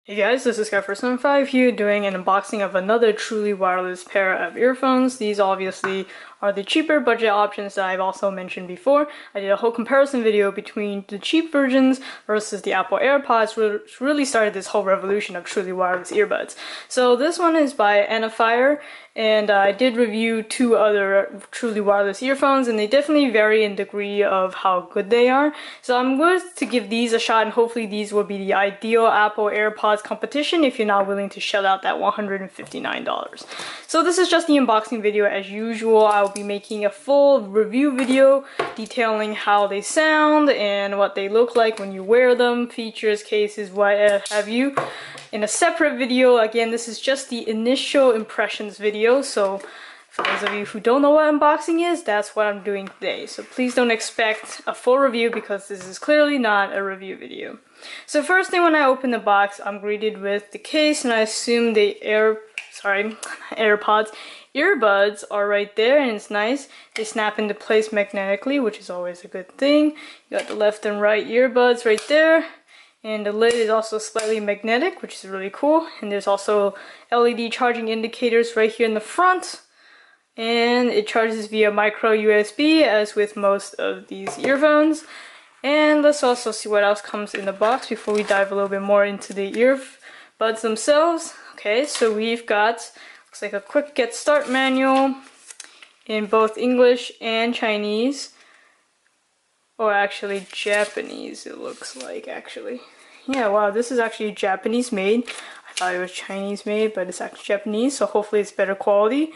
Hey guys, this is Skyforce95 here doing an unboxing of another truly wireless pair of earphones. These obviously are the cheaper budget options that I've also mentioned before. I did a whole comparison video between the cheap versions versus the Apple AirPods, which really started this whole revolution of truly wireless earbuds. So this one is by ENACFIRE, and I did review two other truly wireless earphones, and they definitely vary in degree of how good they are. So I'm going to give these a shot, and hopefully these will be the ideal Apple AirPods competition if you're not willing to shell out that $159. So this is just the unboxing video as usual. I'll be making a full review video detailing how they sound and what they look like when you wear them, features, cases, what have you, in a separate video. Again, this is just the initial impressions video, so for those of you who don't know what unboxing is, that's what I'm doing today. So please don't expect a full review because this is clearly not a review video. So first thing, when I open the box, I'm greeted with the case, and I assume the AirPods earbuds are right there, and it's nice. They snap into place magnetically, which is always a good thing. You got the left and right earbuds right there. And the lid is also slightly magnetic, which is really cool. And there's also LED charging indicators right here in the front. And it charges via micro USB, as with most of these earphones. And let's also see what else comes in the box before we dive a little bit more into the earbuds themselves. Okay, so we've got, looks like a quick get start manual in both English and Chinese. Or actually Japanese, it looks like, actually. Yeah, wow, this is actually Japanese made. I thought it was Chinese made, but it's actually Japanese, so hopefully it's better quality.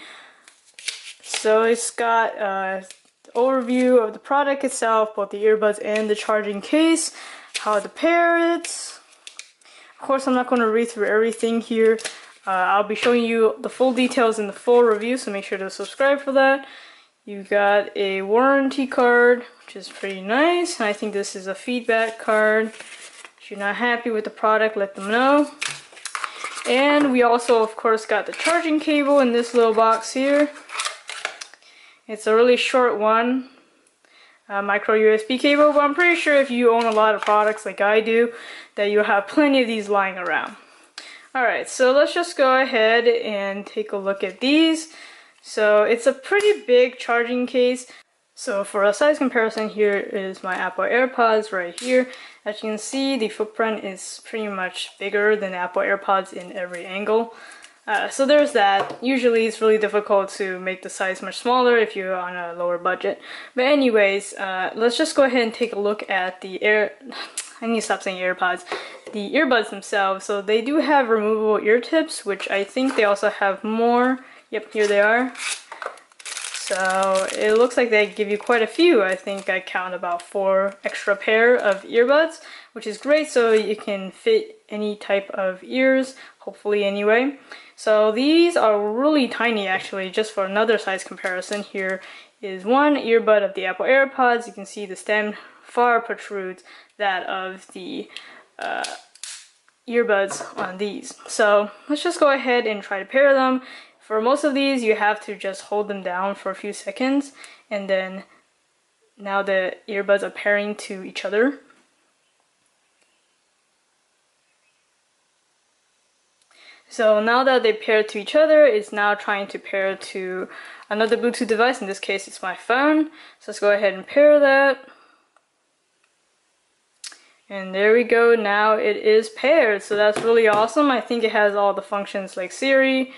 So it's got an overview of the product itself, both the earbuds and the charging case, how to pair it. Of course, I'm not going to read through everything here. I'll be showing you the full details in the full review, so make sure to subscribe for that. You got a warranty card, which is pretty nice, and I think this is a feedback card. If you're not happy with the product, let them know. And we also, of course, got the charging cable in this little box here. It's a really short one, micro USB cable, but I'm pretty sure if you own a lot of products like I do, that you'll have plenty of these lying around. Alright, so let's just go ahead and take a look at these. So it's a pretty big charging case. So for a size comparison, here is my Apple AirPods right here. As you can see, the footprint is pretty much bigger than Apple AirPods in every angle. So there's that. Usually it's really difficult to make the size much smaller if you're on a lower budget. But anyways, let's just go ahead and take a look at the I need to stop saying AirPods. The earbuds themselves. So they do have removable ear tips, which I think they also have more. Yep, here they are. So it looks like they give you quite a few. I think I count about 4 extra pair of earbuds, which is great, so you can fit any type of ears, hopefully anyway. So these are really tiny actually. Just for another size comparison, here is one earbud of the Apple AirPods. You can see the stem far protrudes that of the earbuds on these. So let's just go ahead and try to pair them. For most of these, you have to just hold them down for a few seconds, and then now the earbuds are pairing to each other. So now that they pair to each other, it's now trying to pair to another Bluetooth device. In this case, it's my phone. So let's go ahead and pair that. And there we go, now it is paired. So that's really awesome. I think it has all the functions like Siri,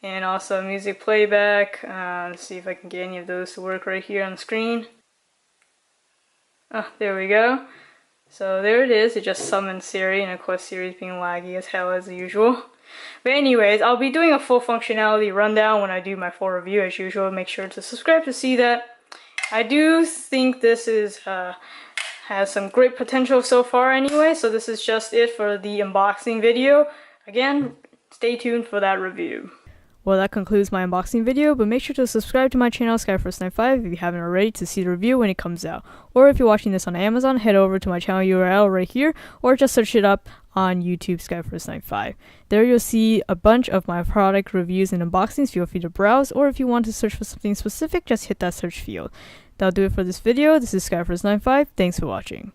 and also music playback. Let's see if I can get any of those to work right here on the screen. Oh, there we go. So there it is. It just summoned Siri, and of course Siri is being laggy as hell as usual. But anyways, I'll be doing a full functionality rundown when I do my full review as usual. Make sure to subscribe to see that. I do think this is has some great potential so far anyway, so this is just it for the unboxing video. Again, stay tuned for that review. Well, that concludes my unboxing video, but make sure to subscribe to my channel, Skyforce95, if you haven't already, to see the review when it comes out. Or if you're watching this on Amazon, head over to my channel URL right here, or just search it up on YouTube, Skyforce95. There you'll see a bunch of my product reviews and unboxings. Feel free to browse, or if you want to search for something specific, just hit that search field. That'll do it for this video. This is Skyforce95. Thanks for watching.